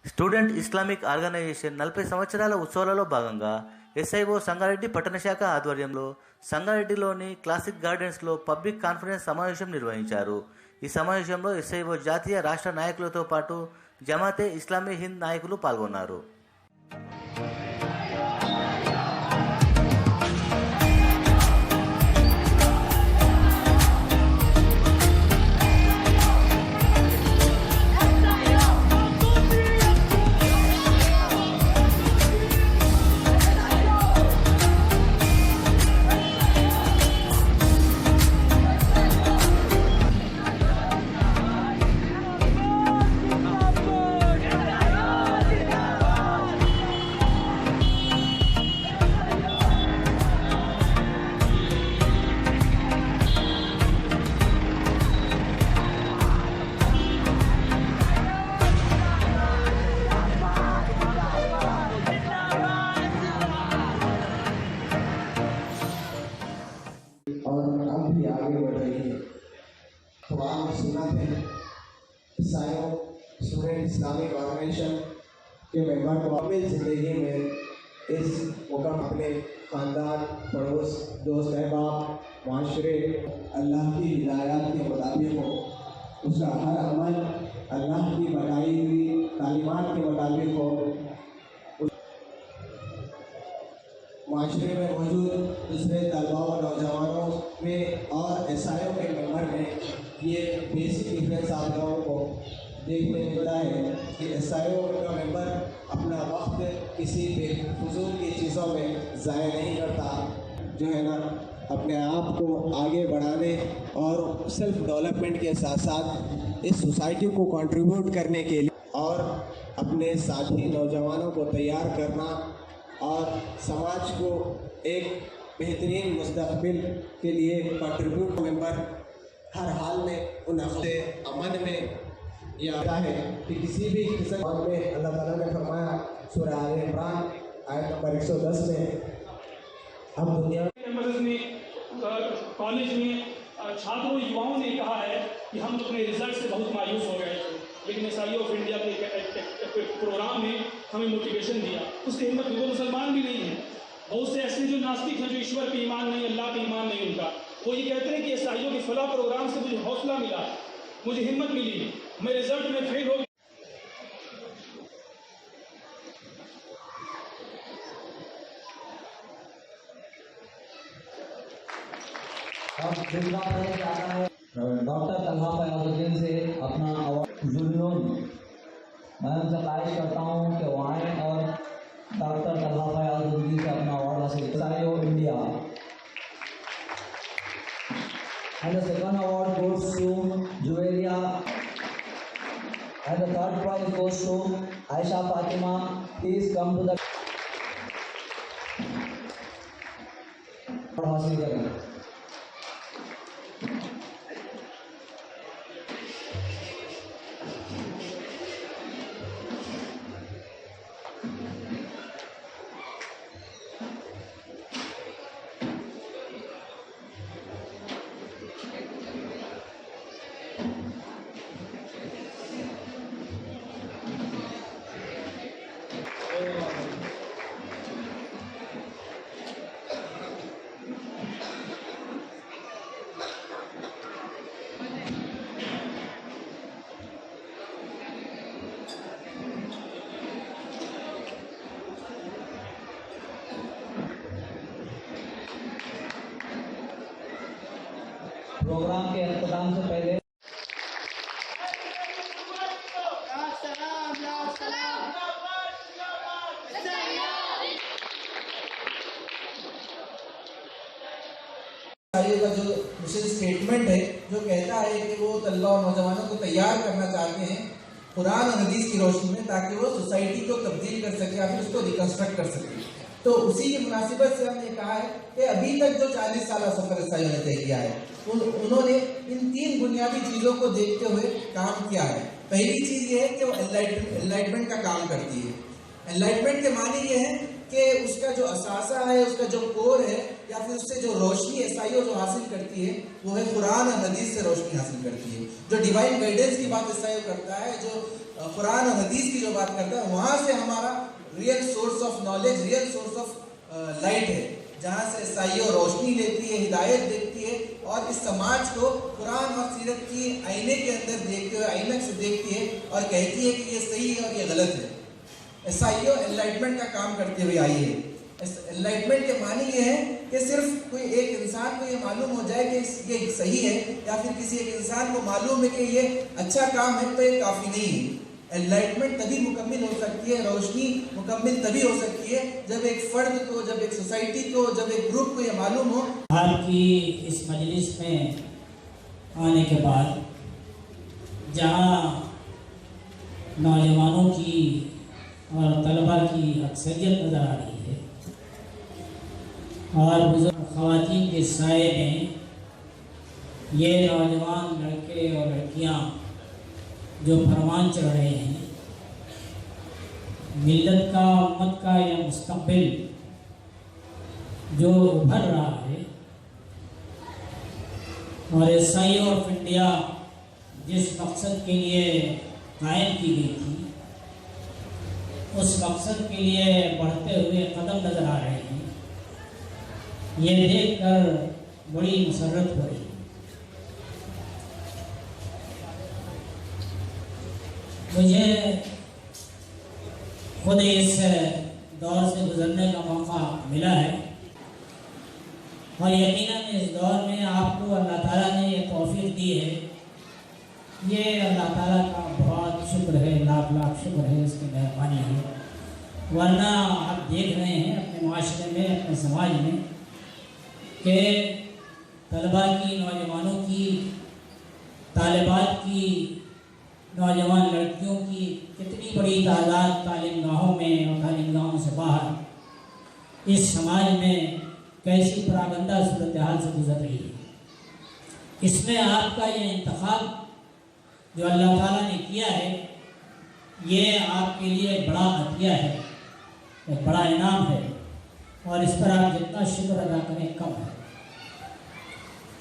Student Islamic organisation 40 సంవత్సరాల ఉత్సవాలలో భాగంగా ఎస్ఐఓ సంగారెడ్డి పట్టణ శాఖ ఆధ్వర్యంలో సంగారెడ్డిలోని క్లాసిక్ గార్డెన్స్లో పబ్లిక్ కాన్ఫరెన్స్ సమావేశం నిర్వహించారు. ఈ సమావేశంలో ఎస్ఐఓ జాతీయ రాష్ట్ర నాయకులతో పాటు జమాతే ఇస్లామీ హింద్ నాయకులు పాల్గొన్నారు. और अब भी आगे बढ़ रही है। कुरान में सुन्नत है, ईसाइयों स्टूडेंट इस्लामिक ऑर्गेनाइजेशन के मेंबर को अपनी ज़िंदगी में इस मुकाम अपने ख़ानदान, पड़ोस, दोस्त अहबाब, माशरे अल्लाह की हिदायत के मुताबिक हो, उसका हर अमल अल्लाह की बताई हुई तालीमात के मुताबिक हो, माशरे में मौजूद दूसरे तलबा और नौजवानों में और एसआईओ के मेंबर में ये बेसिक डिफरेंस आप लोगों को देखने मिलता है कि एसआईओ का मेंबर अपना वक्त किसी बेफजूल की चीज़ों में ज़ाया नहीं करता, जो है ना अपने आप को आगे बढ़ाने और सेल्फ डेवलपमेंट के साथ साथ इस सोसाइटी को कंट्रीब्यूट करने के लिए और अपने साथी नौजवानों को तैयार करना और समाज को एक बेहतरीन मुस्तकबिल के लिए कंट्रीब्यूट मेंबर हर हाल में उन से अमन में यह आता है कि किसी भी किस्म में अल्लाह ताला ने फरमाया सूरह आल इमरान आयत नंबर 110 में हम दुनिया में कॉलेज में छात्रों युवाओं ने कहा है कि हम अपने रिजल्ट से बहुत मायूस हो गए थे, लेकिन एसआईओ ऑफ इंडिया के प्रोग्राम ने हमें मोटिवेशन दिया। उसकी हिम्मत वो मुसलमान भी नहीं है, बहुत से ऐसे जो नास्तिक हैं, जो ईश्वर पे ईमान नहीं, अल्लाह पे ईमान नहीं उनका, वो ये कहते हैं कि एसआईओ के फलाह प्रोग्राम से मुझे हौसला मिला, मुझे हिम्मत मिली, मैं रिजल्ट में फेल हो। डॉक्टर तलहा फयाजुद्दीन से अपना अवार्ड जुल्लून मैं उनसे ख्वाहिश करता हूँ कि वो आएँ और डॉक्टर तलहा फयाजुद्दीन से अपना अवार्ड हासिल करें। SIO India and the second award goes to Juweria and the third prize goes to Aisha Fatima. Please come to the award हासिल करें। प्रोग्राम के अख्ताम से पहले का जो मिशन स्टेटमेंट है जो कहता है कि वो तल्ला और नौजवानों को तैयार करना चाहते हैं कुरान और हदीस की रोशनी में, ताकि वो सोसाइटी को तब्दील कर सके या फिर उसको रिकंस्ट्रक्ट कर सके। तो उसी की मुनासिबत से हमने कहा है कि अभी तक जो 40 साल सफ़र एसआईओ ने तय किया है उन्होंने इन 3 बुनियादी चीज़ों को देखते हुए काम किया है। पहली चीज़ ये है कि वो एनलाइटमेंट का काम करती है। एनलाइटमेंट के माने ये है कि उसका जो असासा है, उसका जो कोर है, या फिर उससे जो रोशनी एसआईओ जो हासिल करती है वो है कुरान और हदीस से रोशनी हासिल करती है। जो डिवाइन गाइडेंस की बात एसआईओ करता है, जो कुरान और हदीस की जो बात करता है, वहाँ से हमारा real source of knowledge, real source of light है, जहाँ से सही और रोशनी लेती है, हिदायत देखती है और इस समाज को कुरान और सीरत की आईने के अंदर देखते हुए, आईनक से देखती है और कहती है कि ये सही है और ये गलत है। एसआईओ एनलाइटमेंट का काम करते हुए आई है। एनलाइटमेंट के मानी ये है कि सिर्फ कोई एक इंसान को ये मालूम हो जाए कि ये सही है, या फिर किसी एक इंसान को मालूम है कि ये अच्छा काम है, तो ये काफ़ी नहीं है। एनलाइटमेंट तभी मुकम्मिल हो सकती है, रोशनी मुकम्मिल तभी हो सकती है जब एक फ़र्द को, जब एक सोसाइटी को, जब एक ग्रुप को ये मालूम हो। आपकी इस मजलिस में आने के बाद जहाँ नौजवानों की और तलबा की अक्सरियत नज़र आ रही है और बुजुर्ग ख़वातीन के साये में ये नौजवान लड़के और लड़कियाँ जो फरमान चढ़ रहे हैं, मिल्लत का, उम्मत का या मुस्तक़बिल जो उभर रहा है, और एसआईओ ऑफ इंडिया जिस मकसद के लिए कायम की गई थी, उस मकसद के लिए बढ़ते हुए कदम नज़र आ रहे हैं। ये देखकर बड़ी मुसर्रत हो रही है। मुझे खुद इस दौर से गुजरने का मौका मिला है और यकीनन इस दौर में आपको अल्लाह ताला ने ये तौफीक दी है, ये अल्लाह ताला का बहुत शुक्र है, लाख लाख शुक्र है, इसकी मेहरबानी है। वरना आप देख रहे हैं अपने माशरे में, अपने समाज में कि तलबा की, नौजवानों की, तालिबात की, नौजवान लड़कियों की कितनी बड़ी तादाद तालीम गाहों में और तालीम गाहों से बाहर इस समाज में कैसी परागंदा सूरत हाल से गुजर रही है। इसमें आपका ये इंतखाब जो अल्लाह ताला ने किया है, ये आपके लिए एक बड़ा अतिया है, एक बड़ा इनाम है और इस पर आप जितना शुक्र अदा करें कम है।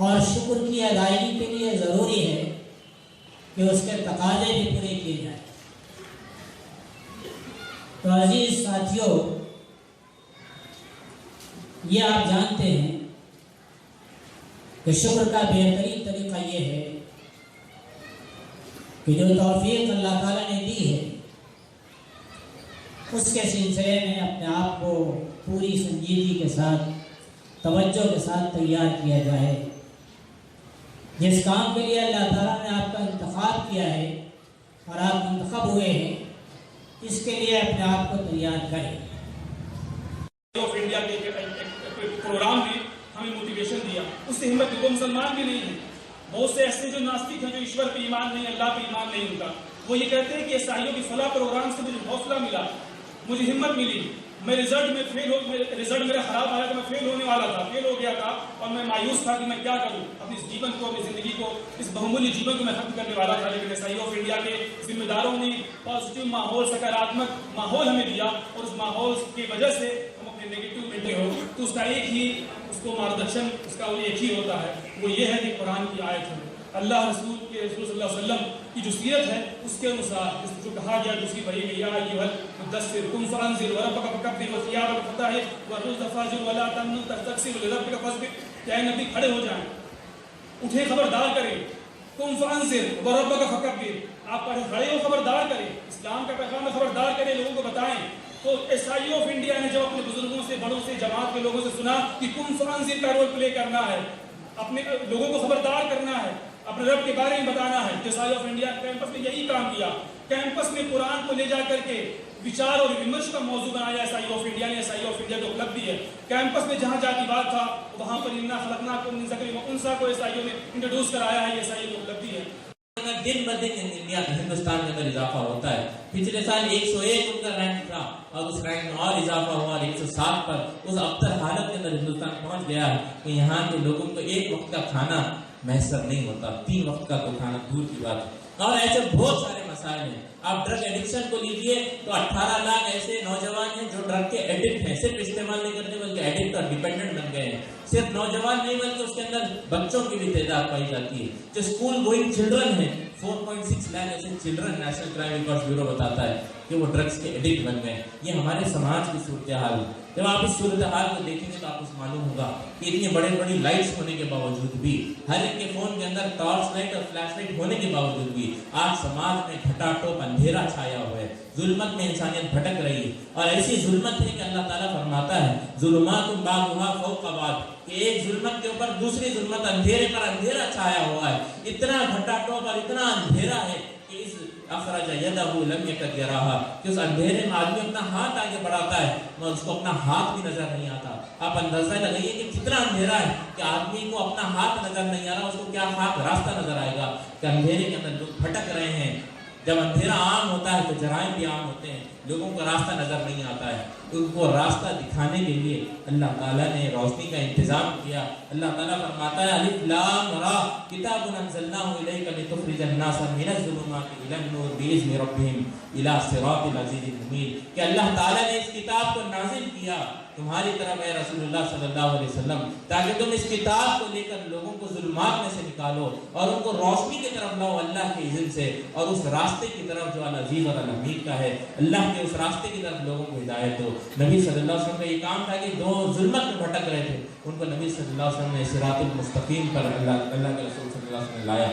और शुक्र की अदायगी के लिए ज़रूरी है कि उसके तकाजे भी पूरे किए जाएं। तो अजीज साथियों, ये आप जानते हैं कि शुक्र का बेहतरीन तरीका ये है कि जो तौफीक अल्लाह ताला ने दी है, उसके सिलसिले में अपने आप को पूरी संजीदगी के साथ, तवज्जो के साथ तैयार किया जाए। जिस काम के लिए अल्लाह ताला ने आपका इंतखाब किया है और आप मुंतखब हुए हैं, इसके लिए अपने आप को तैयार करें। ऑफ इंडिया के एक प्रोग्राम ने हमें मोटिवेशन दिया, उससे हिम्मत दी। वो मुसलमान भी नहीं है, बहुत से ऐसे जो नास्तिक हैं, जो ईश्वर पे ईमान नहीं, अल्लाह पे ईमान नहीं उनका, वो ये कहते हैं कि ईसाइयों की फलाह प्रोग्राम से मुझे हौसला मिला, मुझे हिम्मत मिली। मैं रिजल्ट में रिजल्ट मेरा खराब आया तो मैं फेल होने वाला था, फेल हो गया था और मैं मायूस था कि मैं क्या करूं, अपने जीवन को, अपनी जिंदगी को, इस बहुमूल्य जीवन को मैं खत्म करने वाला था। लेकिन ईसाइयों ऑफ इंडिया के जिम्मेदारों ने पॉजिटिव माहौल, सकारात्मक माहौल हमें दिया और उस माहौल की वजह से हम अपने नेगेटिव मिलते हो तो उसका एक ही उसको मार्गदर्शन, उसका एक ही होता है, वो ये है कि कुरान की आयत है। अल्लाह रसूल सल्लल्लाहु अलैहि वसल्लम की जो सीरत है उसके अनुसार जो कहा गया, दूसरी वही गया, अय्युहल मुद्दस्सिर कुम फअंज़िर व रब्बका फकब्बिर व सियाबका फताहिर व रुज़ फ़ाजिर व ला तमनुन तस्तक्सिर व लिरब्बिका फस्बिर। क्या नबी खड़े हो जाएं, उठे, खबरदार करें, कुम फअंज़िर व रब्बका फकब्बिर, आप खड़े हो, खबरदार करें, इस्लाम का पैगाम खबरदार करें, लोगों को बताएं। तो एसआईओ ऑफ इंडिया ने जब अपने बुजुर्गों से, बड़ों से, जमात के लोगों से सुना कि कुम फअंज़िर का रोल प्ले करना है, अपने लोगों को खबरदार करना है, अपने रब के बारे में बताना है, एसआईओ ऑफ इंडिया कैंपस में यही काम किया। कैंपस में कुरान को ले जा करके विचार और विमर्श का मौजू बनाया एसआईओ ऑफ इंडिया ने। एसआईओ ऑफ इंडिया की उपलब्धि है। कैंपस में जहाँ जातिवाद था वहाँ पर इन्ना खलकनाकुम मिन ज़करिन व उन्सा को एसआईओ ने इंट्रोड्यूस कराया है, ये एसआईओ की उपलब्धि है। दिन ब दिन इंडिया, हिंदुस्तान के अंदर इजाफा होता है। पिछले साल 101 उनका रैंक था और उस रैंक में और इजाफा हुआ, 107 पर उस अबतर हालत के अंदर हिंदुस्तान पहुंच गया है कि यहाँ के लोगों को एक वक्त का खाना मैसर नहीं होता, 3 वक्त का तो खाना दूर की बात है। और ऐसे बहुत सारे मसाइल हैं। आप ड्रग एडिक्शन को लीजिए तो 18 लाख ऐसे नौजवान हैं जो ड्रग के एडिक्ट हैं, सिर्फ इस्तेमाल नहीं करते बल्कि एडिक्ट और डिपेंडेंट बन गए हैं। सिर्फ नौजवान नहीं बल्कि उसके अंदर बच्चों की भी तादाद पाई जाती है। जो स्कूल गोइंग चिल्ड्रन हैं 4.6 लाख ऐसे children national crime record bureau बताता है कि वो ड्रग्स के एडिक्ट बन गए। ये हमारे समाज की सूरत हाल है। जब आप इस सूरत हाल को देखेंगे तो आपको मालूम होगा कि इतनी बड़ी बड़ी लाइट्स होने के बावजूद भी, हर एक के फोन के अंदर टॉर्च लाइट और फ्लैश लाइट होने के बावजूद भी आज समाज में घटाटोप अंधेरा छाया हुआ है। जुल्मत में इंसानियत भटक रही है और ऐसी जुल्मत है कि अल्लाह ताला फरमाता है जुल्मातुन बाग़ुहा फ़ौक़ बाग़, कि एक जुल्मत के ऊपर दूसरी जुल्मत, अंधेरे पर अंधेरा छाया हुआ है। इतना घटाटोप और इतना अंधेरा है कि इस अखरज यदहु लम यकद यराहा, कि उस अंधेरे में आदमी अपना हाथ आगे बढ़ाता है मगर उसको अपना हाथ भी नजर नहीं आता। आप अंदाजा लगाइए कि कितना अंधेरा है कि आदमी को अपना हाथ नजर नहीं आ रहा, उसको क्या हाथ रास्ता नजर आएगा। कि अंधेरे के अंदर लोग भटक रहे हैं। जब अंधेरा आम होता है तो जराइम भी आम होते हैं, लोगों को रास्ता नजर नहीं आता है। उनको रास्ता दिखाने के लिए अल्लाह ताला ने रोशनी का इंतजाम किया। अल्लाह ताला फरमाता है अलिफ लाम रा किताबुन अंज़लनाहु इलैका लितुख़रिजन नासा मिनज़ ज़ुलुमाति इलन नूर बिइज़्नि रब्बिहिम इला सिरातिल अज़ीज़िल हमीद, कि अल्लाह ताला ने इस किताब को नाज़िल किया तुम्हारी तरफ है रसूलुल्लाह सल्लल्लाहु अलैहि वसल्लम, ताकि तुम इस किताब को लेकर लोगों को जुल्मात में से निकालो और उनको रोशनी की तरफ लाओ अल्लाह के इज़्न से, और उस रास्ते की तरफ जो अल अज़ीज़ और अल हमीद का है, अल्लाह के उस रास्ते की तरफ लोगों को हिदायत दो। नबी सल्लल्लाहु अलैहि वसल्लम का ये काम था कि दो जुल्मत में भटक रहे थे, उनको नबी सल्लल्लाहु अलैहि वसल्लम ने सिरातुल मुस्तकीम पर अल्लाह के रसूल सल्लल्लाहु अलैहि वसल्लम ने लाया।